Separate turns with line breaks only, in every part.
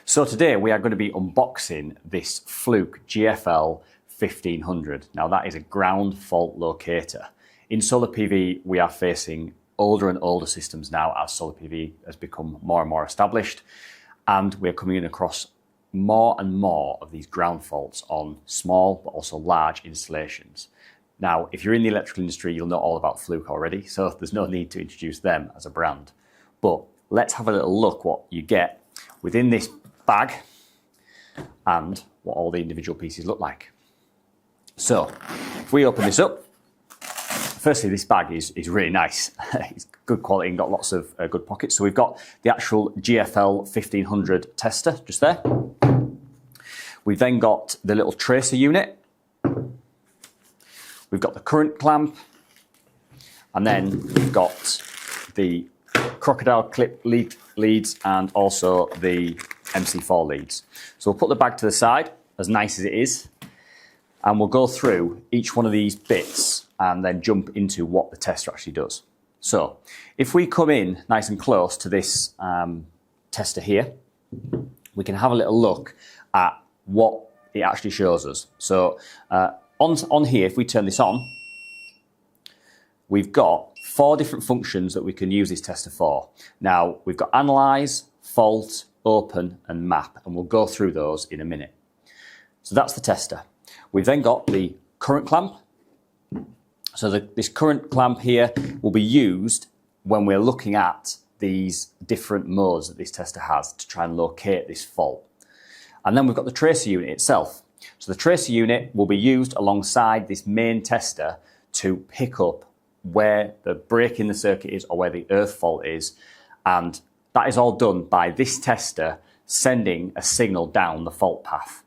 So today we are going to be unboxing this Fluke GFL1500. Now that is a ground fault locator. In solar PV we are facing older and older systems now as solar PV has become more and more established, and we're coming in across more and more of these ground faults on small but also large installations. Now if you're in the electrical industry you'll know all about Fluke already, so there's no need to introduce them as a brand. But let's have a little look what you get within this bag and what all the individual pieces look like. So if we open this up, firstly this bag is really nice. It's good quality and got lots of good pockets. So we've got the actual GFL1500 tester just there. We've then got the little tracer unit. We've got the current clamp, and then we've got the crocodile clip leads and also the MC4 leads. So we'll put the bag to the side, as nice as it is, and we'll go through each one of these bits and then jump into what the tester actually does. So if we come in nice and close to this tester here, we can have a little look at what it actually shows us. So on here, if we turn this on, we've got 4 different functions that we can use this tester for. Now we've got analyze, fault, open and map, and we'll go through those in a minute. So that's the tester. We've then got the current clamp. So this current clamp here will be used when we're looking at these different modes that this tester has to try and locate this fault. And then we've got the tracer unit itself. So the tracer unit will be used alongside this main tester to pick up where the break in the circuit is or where the earth fault is, and that is all done by this tester sending a signal down the fault path.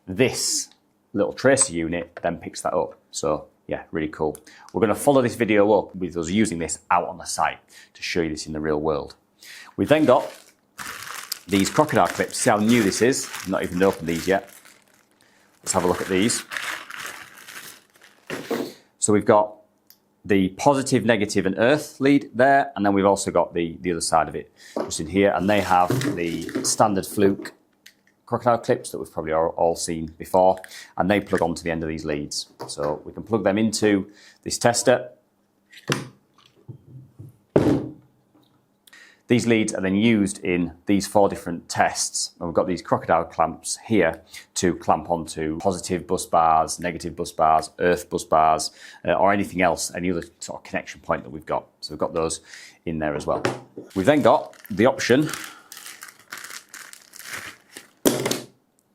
This little tracer unit then picks that up. So yeah, really cool. We're going to follow this video up with us using this out on the site to show you this in the real world. We've then got these crocodile clips. See how new this is? I've not even opened these yet. Let's have a look at these. So we've got the positive, negative and earth lead there, and then we've also got the other side of it just in here, and they have the standard Fluke crocodile clips that we've probably all seen before, and they plug onto the end of these leads. So we can plug them into this tester. These leads are then used in these 4 different tests, and we've got these crocodile clamps here to clamp onto positive bus bars, negative bus bars, earth bus bars, or anything else, any other sort of connection point that we've got. So we've got those in there as well. We've then got the option,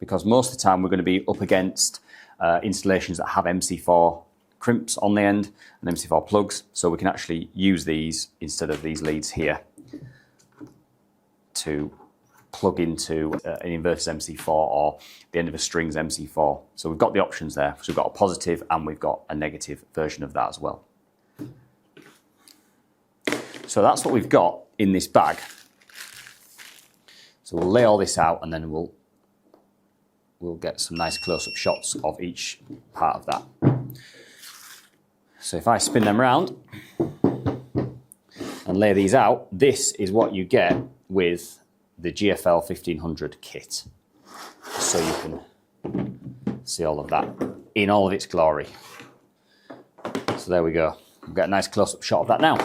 because most of the time we're going to be up against installations that have MC4 crimps on the end and MC4 plugs, so we can actually use these instead of these leads here to plug into an inverter's MC4 or the end of a string's MC4. So we've got the options there. So we've got a positive and we've got a negative version of that as well. So that's what we've got in this bag. So we'll lay all this out and then we'll get some nice close-up shots of each part of that. So if I spin them around and lay these out, this is what you get with the GFL1500 kit. So you can see all of that in all of its glory. So there we go. We'll get a nice close-up shot of that now.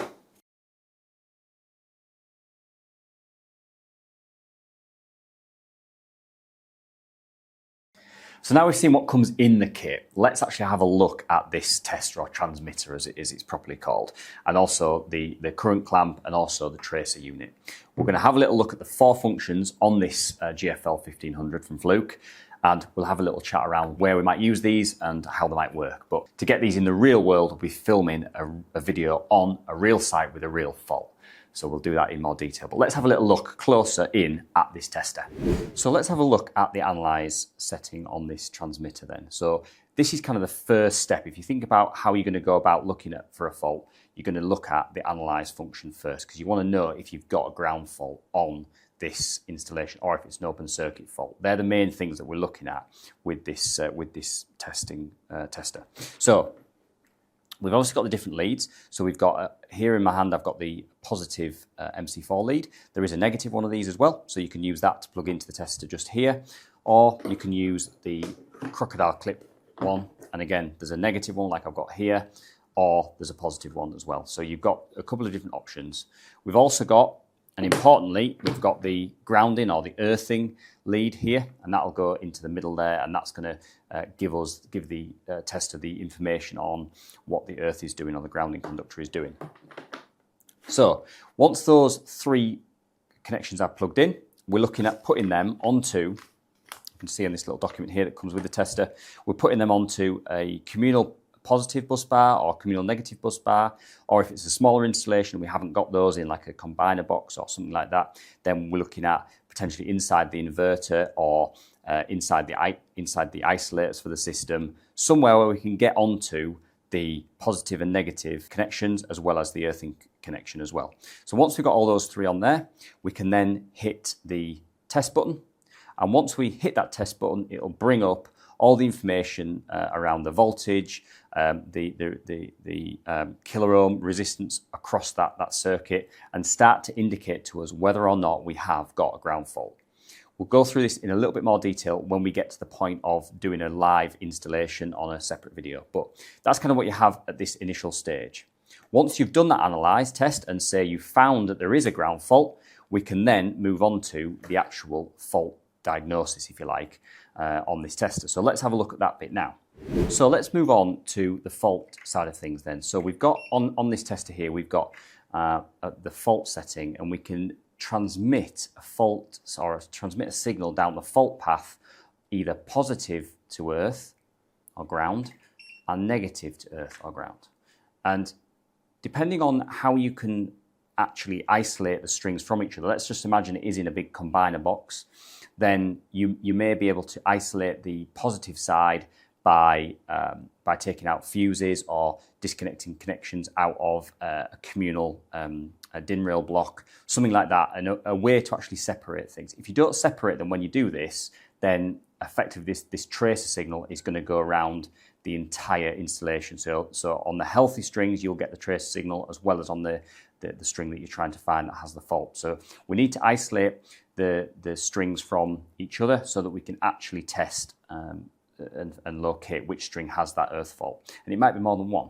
So now we've seen what comes in the kit, let's actually have a look at this tester or transmitter as it's properly called, and also the current clamp and also the tracer unit. We're going to have a little look at the 4 functions on this GFL1500 from Fluke, and we'll have a little chat around where we might use these and how they might work. But to get these in the real world, we'll be filming a video on a real site with a real fault. So we'll do that in more detail. But let's have a little look closer in at this tester. So let's have a look at the analyze setting on this transmitter then. So this is kind of the first step. If you think about how you're going to go about looking for a fault, you're going to look at the analyze function first, because you want to know if you've got a ground fault on this installation or if it's an open circuit fault. They're the main things that we're looking at with this testing tester. So We've also got the different leads. So we've got, here in my hand, I've got the positive MC4 lead. There is a negative one of these as well. So you can use that to plug into the tester just here, or you can use the crocodile clip one. And again, there's a negative one like I've got here, or there's a positive one as well. So you've got a couple of different options. We've also got, and importantly, we've got the grounding or the earthing lead here, and that'll go into the middle there, and that's going to give the tester the information on what the earth is doing or the grounding conductor is doing. So once those three connections are plugged in, we're looking at putting them onto, you can see in this little document here that comes with the tester, we're putting them onto a communal positive bus bar or communal negative bus bar, or if it's a smaller installation and we haven't got those in like a combiner box or something like that, then we're looking at potentially inside the inverter or inside the isolators for the system, somewhere where we can get onto the positive and negative connections as well as the earthing connection as well. So once we've got all those three on there, we can then hit the test button, and once we hit that test button, it'll bring up all the information around the voltage, the kilo ohm resistance across that circuit, and start to indicate to us whether or not we have got a ground fault. We'll go through this in a little bit more detail when we get to the point of doing a live installation on a separate video, but that's kind of what you have at this initial stage. Once you've done that analyze test and say you found that there is a ground fault, we can then move on to the actual fault diagnosis, if you like, on this tester. So let's have a look at that bit now. So let's move on to the fault side of things then. So we've got on this tester here, we've got the fault setting, and we can transmit a fault or transmit a signal down the fault path, either positive to earth or ground and negative to earth or ground. And depending on how you can actually isolate the strings from each other, let's just imagine it is in a big combiner box, then you may be able to isolate the positive side by taking out fuses or disconnecting connections out of a communal a DIN rail block, something like that, and a way to actually separate things. If you don't separate them when you do this, then effectively this tracer signal is going to go around the entire installation. So on the healthy strings, you'll get the tracer signal as well as on the string that you're trying to find that has the fault. So we need to isolate the strings from each other so that we can actually test and locate which string has that earth fault. And it might be more than one.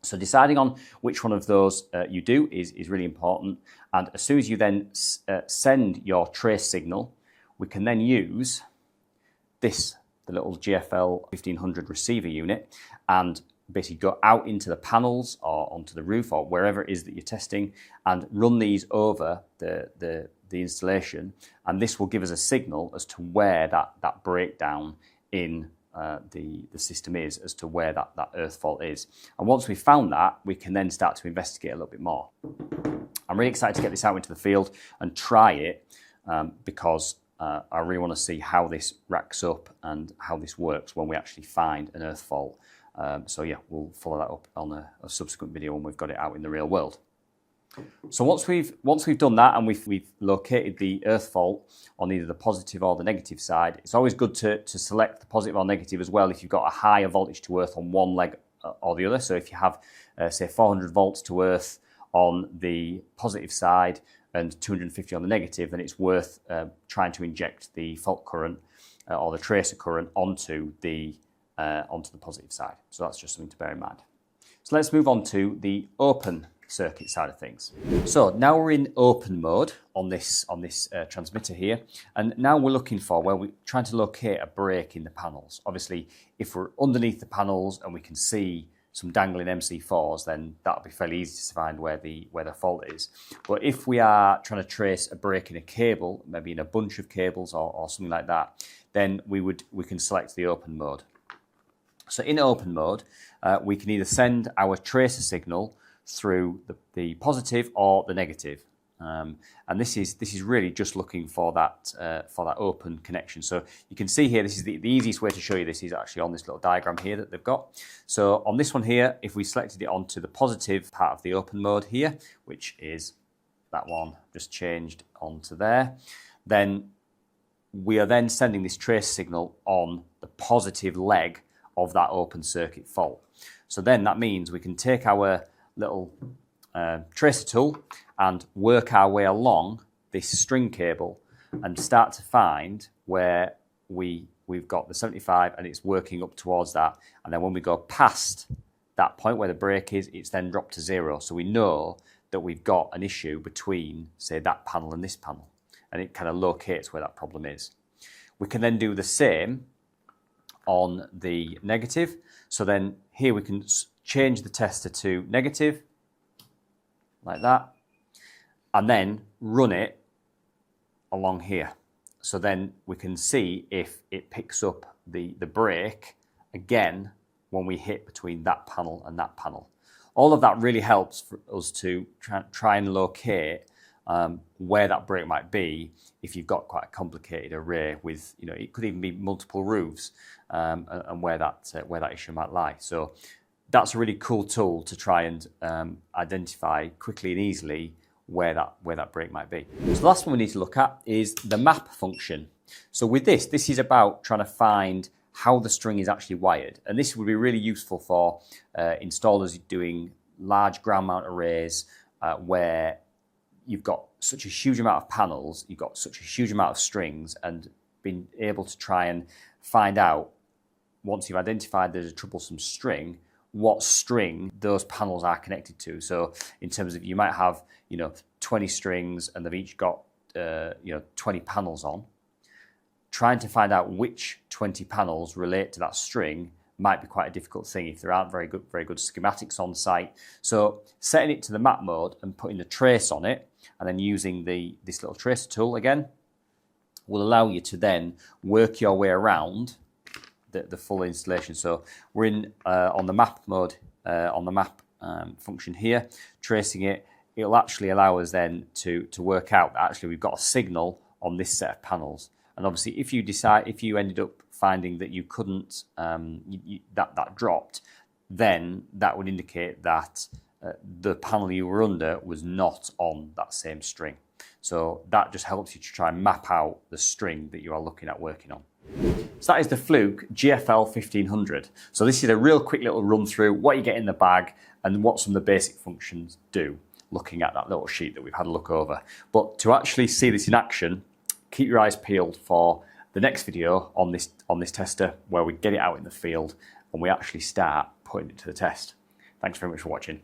So deciding on which one of those you do is really important. And as soon as you then send your trace signal, we can then use this, the little GFL1500 receiver unit, and basically go out into the panels or onto the roof or wherever it is that you're testing and run these over the installation. And this will give us a signal as to where that breakdown in the system is, as to where that earth fault is. And once we've found that, we can then start to investigate a little bit more. I'm really excited to get this out into the field and try it because I really want to see how this racks up and how this works when we actually find an earth fault. So yeah, we'll follow that up on a subsequent video when we've got it out in the real world. So once we've done that and we've located the earth fault on either the positive or the negative side, it's always good to select the positive or negative as well if you've got a higher voltage to earth on one leg or the other. So if you have say 400 volts to earth on the positive side and 250 on the negative, then it's worth trying to inject the fault current or the tracer current onto the positive side. So that's just something to bear in mind. So let's move on to the open circuit side of things. So now we're in open mode on this transmitter here, and now we're looking for where we're trying to locate a break in the panels. Obviously, if we're underneath the panels and we can see some dangling MC4s, then that'll be fairly easy to find where the fault is. But if we are trying to trace a break in a cable, maybe in a bunch of cables or something like that, then we can select the open mode. So in open mode, we can either send our tracer signal through the positive or the negative, and this is really just looking for that open connection. So you can see here, this is the easiest way to show you this is actually on this little diagram here that they've got. So on this one here, if we selected it onto the positive part of the open mode here, which is that one just changed onto there, then we are then sending this trace signal on the positive leg of that open circuit fault. So then that means we can take our little tracer tool and work our way along this string cable and start to find where we've got the 75 and it's working up towards that. And then when we go past that point where the break is, it's then dropped to 0. So we know that we've got an issue between, say, that panel and this panel. And it kind of locates where that problem is. We can then do the same on the negative. So then here we can change the tester to negative, like that, and then run it along here. So then we can see if it picks up the break again when we hit between that panel and that panel. All of that really helps for us to try and locate where that break might be if you've got quite a complicated array with, you know, it could even be multiple roofs, and where that issue might lie. So that's a really cool tool to try and identify quickly and easily where that break might be. So the last one we need to look at is the map function. So with this is about trying to find how the string is actually wired. And this would be really useful for installers doing large ground mount arrays where you've got such a huge amount of panels, you've got such a huge amount of strings, and being able to try and find out, once you've identified there's a troublesome string, what string those panels are connected to. So in terms of, you might have, you know, 20 strings and they've each got 20 panels on. Trying to find out which 20 panels relate to that string might be quite a difficult thing if there aren't very good schematics on site. So setting it to the map mode and putting the trace on it, and then using this little tracer tool again, will allow you to then work your way around the full installation. So we're in on the map mode, on the map function here, tracing it. It'll actually allow us then to work out that actually we've got a signal on this set of panels. And obviously, if you ended up finding that you couldn't, that dropped, then that would indicate that the panel you were under was not on that same string. So that just helps you to try and map out the string that you are looking at working on. So that is the Fluke GFL1500. So this is a real quick little run through what you get in the bag and what some of the basic functions do, looking at that little sheet that we've had a look over. But to actually see this in action, keep your eyes peeled for the next video on this tester, where we get it out in the field and we actually start putting it to the test. Thanks very much for watching.